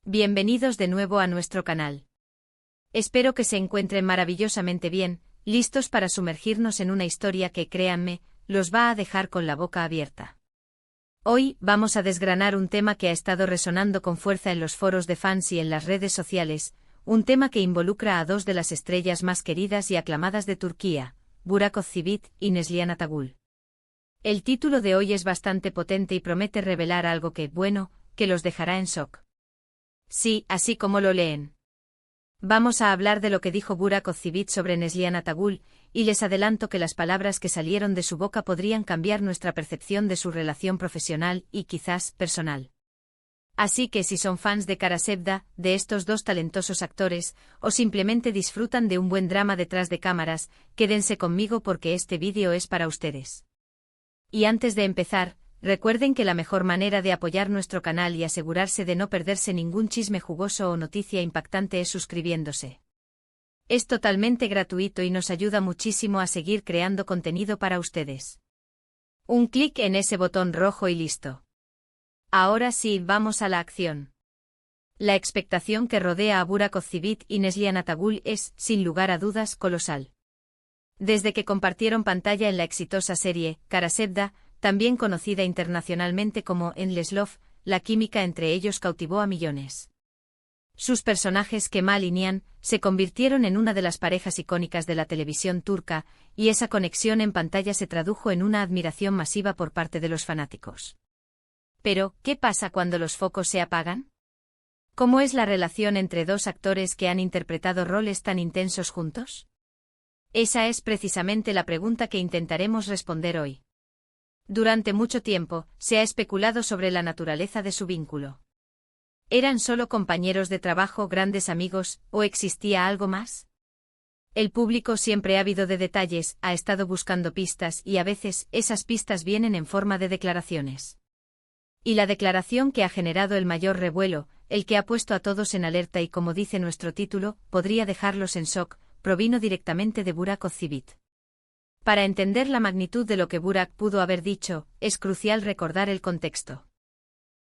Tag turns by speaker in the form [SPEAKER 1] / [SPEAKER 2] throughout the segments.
[SPEAKER 1] Bienvenidos de nuevo a nuestro canal. Espero que se encuentren maravillosamente bien, listos para sumergirnos en una historia que, créanme, los va a dejar con la boca abierta. Hoy vamos a desgranar un tema que ha estado resonando con fuerza en los foros de fans y en las redes sociales, un tema que involucra a dos de las estrellas más queridas y aclamadas de Turquía, Burak Özçivit y Neslihan Atagül. El título de hoy es bastante potente y promete revelar algo que, bueno, que los dejará en shock. Sí, así como lo leen. Vamos a hablar de lo que dijo Burak Özçivit sobre Neslihan Atagül, y les adelanto que las palabras que salieron de su boca podrían cambiar nuestra percepción de su relación profesional y quizás personal. Así que si son fans de Kara Sevda, de estos dos talentosos actores, o simplemente disfrutan de un buen drama detrás de cámaras, quédense conmigo porque este vídeo es para ustedes. Y antes de empezar, recuerden que la mejor manera de apoyar nuestro canal y asegurarse de no perderse ningún chisme jugoso o noticia impactante es suscribiéndose. Es totalmente gratuito y nos ayuda muchísimo a seguir creando contenido para ustedes. Un clic en ese botón rojo y listo. Ahora sí, vamos a la acción. La expectación que rodea a Burak Özçivit y Neslihan Atagül es, sin lugar a dudas, colosal. Desde que compartieron pantalla en la exitosa serie Kara Sevda, también conocida internacionalmente como Endless Love, la química entre ellos cautivó a millones. Sus personajes Kemal y Nihan se convirtieron en una de las parejas icónicas de la televisión turca, y esa conexión en pantalla se tradujo en una admiración masiva por parte de los fanáticos. Pero, ¿qué pasa cuando los focos se apagan? ¿Cómo es la relación entre dos actores que han interpretado roles tan intensos juntos? Esa es precisamente la pregunta que intentaremos responder hoy. Durante mucho tiempo, se ha especulado sobre la naturaleza de su vínculo. ¿Eran solo compañeros de trabajo, grandes amigos, o existía algo más? El público siempre ávido de detalles, ha estado buscando pistas y a veces esas pistas vienen en forma de declaraciones. Y la declaración que ha generado el mayor revuelo, el que ha puesto a todos en alerta y como dice nuestro título, podría dejarlos en shock, provino directamente de Burak Özçivit. Para entender la magnitud de lo que Burak pudo haber dicho, es crucial recordar el contexto.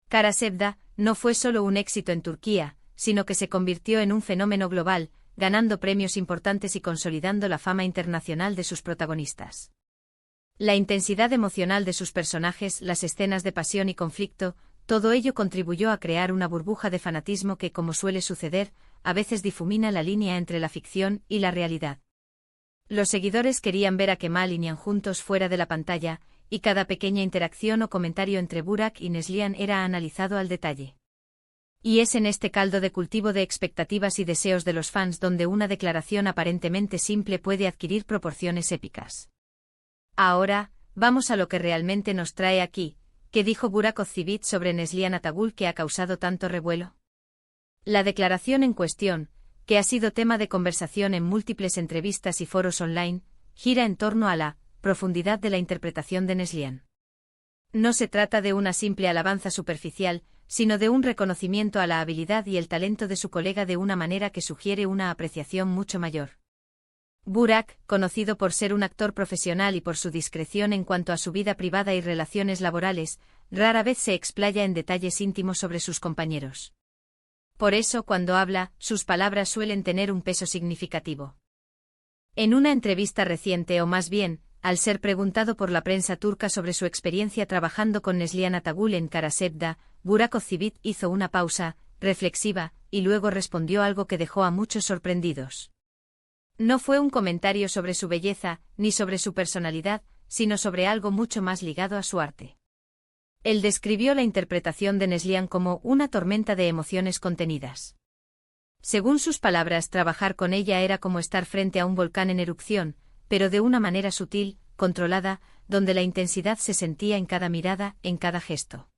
[SPEAKER 1] Kara Sevda no fue solo un éxito en Turquía, sino que se convirtió en un fenómeno global, ganando premios importantes y consolidando la fama internacional de sus protagonistas. La intensidad emocional de sus personajes, las escenas de pasión y conflicto, todo ello contribuyó a crear una burbuja de fanatismo que, como suele suceder, a veces difumina la línea entre la ficción y la realidad. Los seguidores querían ver a Kemal y Nihan juntos fuera de la pantalla, y cada pequeña interacción o comentario entre Burak y Neslihan era analizado al detalle. Y es en este caldo de cultivo de expectativas y deseos de los fans donde una declaración aparentemente simple puede adquirir proporciones épicas. Ahora, vamos a lo que realmente nos trae aquí. ¿Qué dijo Burak Özçivit sobre Neslihan Atagül que ha causado tanto revuelo? La declaración en cuestión, que ha sido tema de conversación en múltiples entrevistas y foros online, gira en torno a la profundidad de la interpretación de Neslihan. No se trata de una simple alabanza superficial, sino de un reconocimiento a la habilidad y el talento de su colega de una manera que sugiere una apreciación mucho mayor. Burak, conocido por ser un actor profesional y por su discreción en cuanto a su vida privada y relaciones laborales, rara vez se explaya en detalles íntimos sobre sus compañeros. Por eso, cuando habla, sus palabras suelen tener un peso significativo. En una entrevista reciente o más bien, al ser preguntado por la prensa turca sobre su experiencia trabajando con Neslihan Atagül en Kara Sevda, Burak Özçivit hizo una pausa, reflexiva, y luego respondió algo que dejó a muchos sorprendidos. No fue un comentario sobre su belleza, ni sobre su personalidad, sino sobre algo mucho más ligado a su arte. Él describió la interpretación de Neslihan como una tormenta de emociones contenidas. Según sus palabras, trabajar con ella era como estar frente a un volcán en erupción, pero de una manera sutil, controlada, donde la intensidad se sentía en cada mirada, en cada gesto.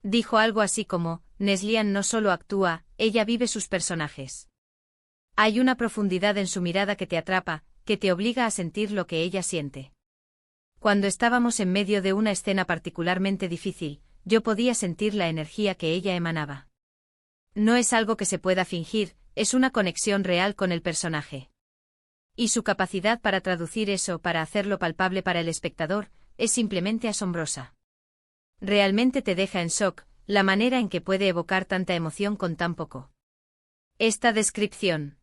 [SPEAKER 1] Dijo algo así como, Neslihan no solo actúa, ella vive sus personajes. Hay una profundidad en su mirada que te atrapa, que te obliga a sentir lo que ella siente. Cuando estábamos en medio de una escena particularmente difícil, yo podía sentir la energía que ella emanaba. No es algo que se pueda fingir, es una conexión real con el personaje. Y su capacidad para traducir eso, para hacerlo palpable para el espectador, es simplemente asombrosa. Realmente te deja en shock, la manera en que puede evocar tanta emoción con tan poco. Esta descripción,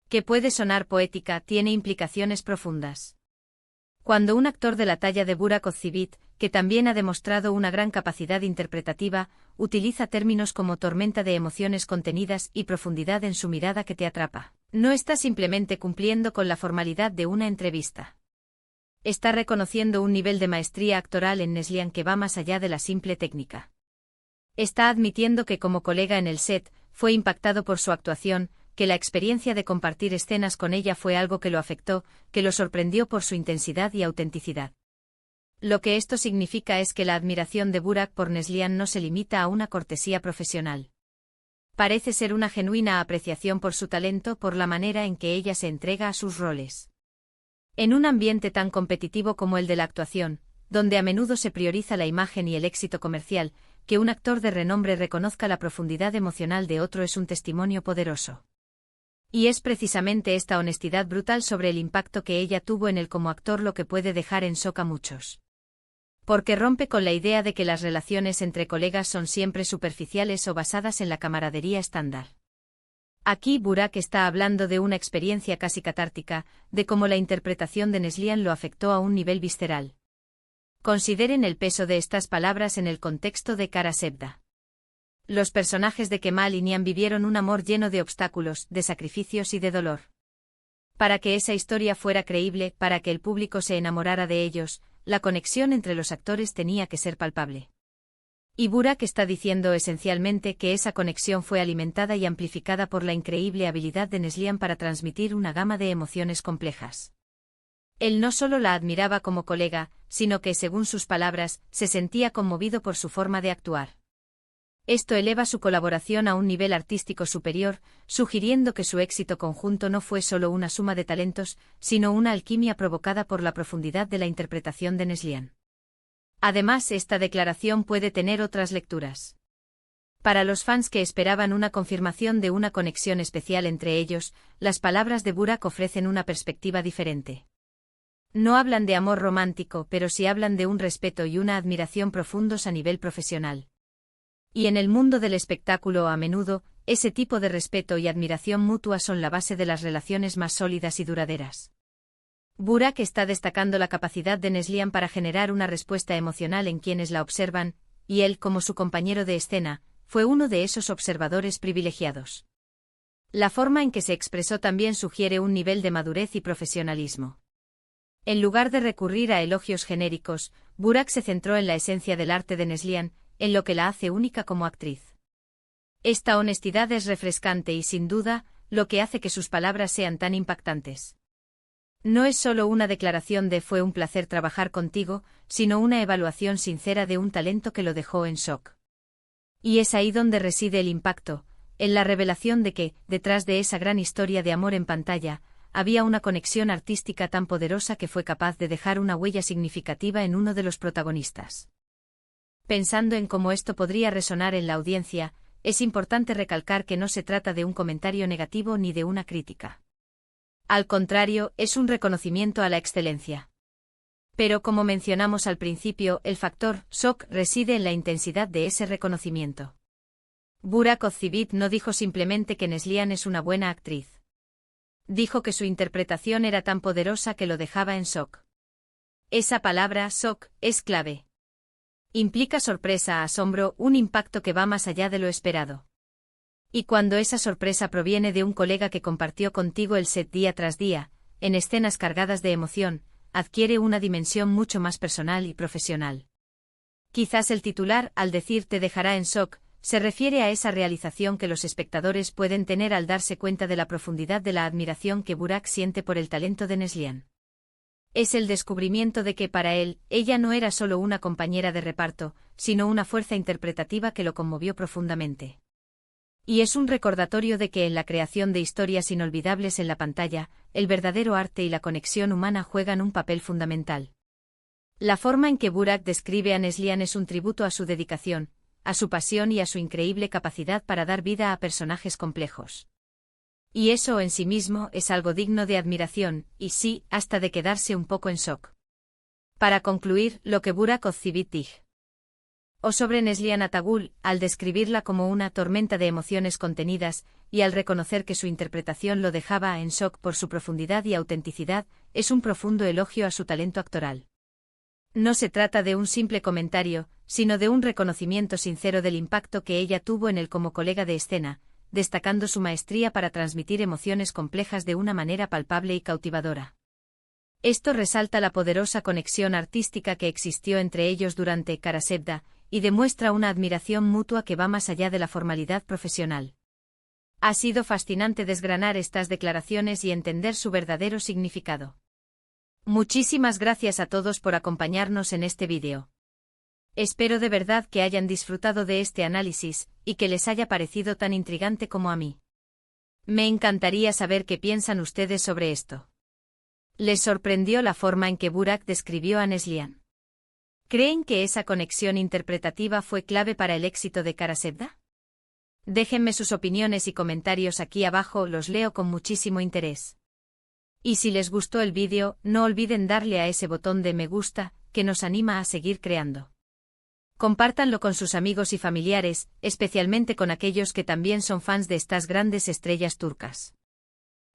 [SPEAKER 1] que puede sonar poética, tiene implicaciones profundas. Cuando un actor de la talla de Burak Ozceğit, que también ha demostrado una gran capacidad interpretativa, utiliza términos como tormenta de emociones contenidas y profundidad en su mirada que te atrapa, no está simplemente cumpliendo con la formalidad de una entrevista. Está reconociendo un nivel de maestría actoral en Neslihan que va más allá de la simple técnica. Está admitiendo que como colega en el set, fue impactado por su actuación, que la experiencia de compartir escenas con ella fue algo que lo afectó, que lo sorprendió por su intensidad y autenticidad. Lo que esto significa es que la admiración de Burak por Neslihan no se limita a una cortesía profesional. Parece ser una genuina apreciación por su talento, por la manera en que ella se entrega a sus roles. En un ambiente tan competitivo como el de la actuación, donde a menudo se prioriza la imagen y el éxito comercial, que un actor de renombre reconozca la profundidad emocional de otro es un testimonio poderoso. Y es precisamente esta honestidad brutal sobre el impacto que ella tuvo en él como actor lo que puede dejar en shock a muchos. Porque rompe con la idea de que las relaciones entre colegas son siempre superficiales o basadas en la camaradería estándar. Aquí Burak está hablando de una experiencia casi catártica, de cómo la interpretación de Neslihan lo afectó a un nivel visceral. Consideren el peso de estas palabras en el contexto de Kara Sevda. Los personajes de Kemal y Nihan vivieron un amor lleno de obstáculos, de sacrificios y de dolor. Para que esa historia fuera creíble, para que el público se enamorara de ellos, la conexión entre los actores tenía que ser palpable. Y Burak está diciendo esencialmente que esa conexión fue alimentada y amplificada por la increíble habilidad de Neslihan para transmitir una gama de emociones complejas. Él no solo la admiraba como colega, sino que, según sus palabras, se sentía conmovido por su forma de actuar. Esto eleva su colaboración a un nivel artístico superior, sugiriendo que su éxito conjunto no fue solo una suma de talentos, sino una alquimia provocada por la profundidad de la interpretación de Neslihan. Además, esta declaración puede tener otras lecturas. Para los fans que esperaban una confirmación de una conexión especial entre ellos, las palabras de Burak ofrecen una perspectiva diferente. No hablan de amor romántico, pero sí hablan de un respeto y una admiración profundos a nivel profesional. Y en el mundo del espectáculo a menudo, ese tipo de respeto y admiración mutua son la base de las relaciones más sólidas y duraderas. Burak está destacando la capacidad de Neslihan para generar una respuesta emocional en quienes la observan, y él, como su compañero de escena, fue uno de esos observadores privilegiados. La forma en que se expresó también sugiere un nivel de madurez y profesionalismo. En lugar de recurrir a elogios genéricos, Burak se centró en la esencia del arte de Neslihan, en lo que la hace única como actriz. Esta honestidad es refrescante y, sin duda, lo que hace que sus palabras sean tan impactantes. No es solo una declaración de "fue un placer trabajar contigo", sino una evaluación sincera de un talento que lo dejó en shock. Y es ahí donde reside el impacto, en la revelación de que, detrás de esa gran historia de amor en pantalla, había una conexión artística tan poderosa que fue capaz de dejar una huella significativa en uno de los protagonistas. Pensando en cómo esto podría resonar en la audiencia, es importante recalcar que no se trata de un comentario negativo ni de una crítica. Al contrario, es un reconocimiento a la excelencia. Pero como mencionamos al principio, el factor shock reside en la intensidad de ese reconocimiento. Burak Ozceğit no dijo simplemente que Neslihan es una buena actriz. Dijo que su interpretación era tan poderosa que lo dejaba en shock. Esa palabra, shock, es clave. Implica sorpresa, asombro, un impacto que va más allá de lo esperado. Y cuando esa sorpresa proviene de un colega que compartió contigo el set día tras día, en escenas cargadas de emoción, adquiere una dimensión mucho más personal y profesional. Quizás el titular, al decir "te dejará en shock", se refiere a esa realización que los espectadores pueden tener al darse cuenta de la profundidad de la admiración que Burak siente por el talento de Neslihan. Es el descubrimiento de que para él, ella no era solo una compañera de reparto, sino una fuerza interpretativa que lo conmovió profundamente. Y es un recordatorio de que en la creación de historias inolvidables en la pantalla, el verdadero arte y la conexión humana juegan un papel fundamental. La forma en que Burak describe a Neslihan es un tributo a su dedicación, a su pasión y a su increíble capacidad para dar vida a personajes complejos. Y eso en sí mismo es algo digno de admiración, y sí, hasta de quedarse un poco en shock. Para concluir, lo que Burak Ozceğit dijo. O sobre Neslihan Atagul, al describirla como una tormenta de emociones contenidas, y al reconocer que su interpretación lo dejaba en shock por su profundidad y autenticidad, es un profundo elogio a su talento actoral. No se trata de un simple comentario, sino de un reconocimiento sincero del impacto que ella tuvo en él como colega de escena, destacando su maestría para transmitir emociones complejas de una manera palpable y cautivadora. Esto resalta la poderosa conexión artística que existió entre ellos durante Karasevda, y demuestra una admiración mutua que va más allá de la formalidad profesional. Ha sido fascinante desgranar estas declaraciones y entender su verdadero significado. Muchísimas gracias a todos por acompañarnos en este vídeo. Espero de verdad que hayan disfrutado de este análisis, y que les haya parecido tan intrigante como a mí. Me encantaría saber qué piensan ustedes sobre esto. ¿Les sorprendió la forma en que Burak describió a Neslihan? ¿Creen que esa conexión interpretativa fue clave para el éxito de Karasevda? Déjenme sus opiniones y comentarios aquí abajo, los leo con muchísimo interés. Y si les gustó el vídeo, no olviden darle a ese botón de me gusta, que nos anima a seguir creando. Compártanlo con sus amigos y familiares, especialmente con aquellos que también son fans de estas grandes estrellas turcas.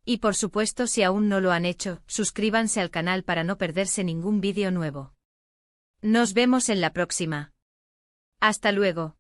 [SPEAKER 1] Y por supuesto, si aún no lo han hecho, suscríbanse al canal para no perderse ningún vídeo nuevo. Nos vemos en la próxima. Hasta luego.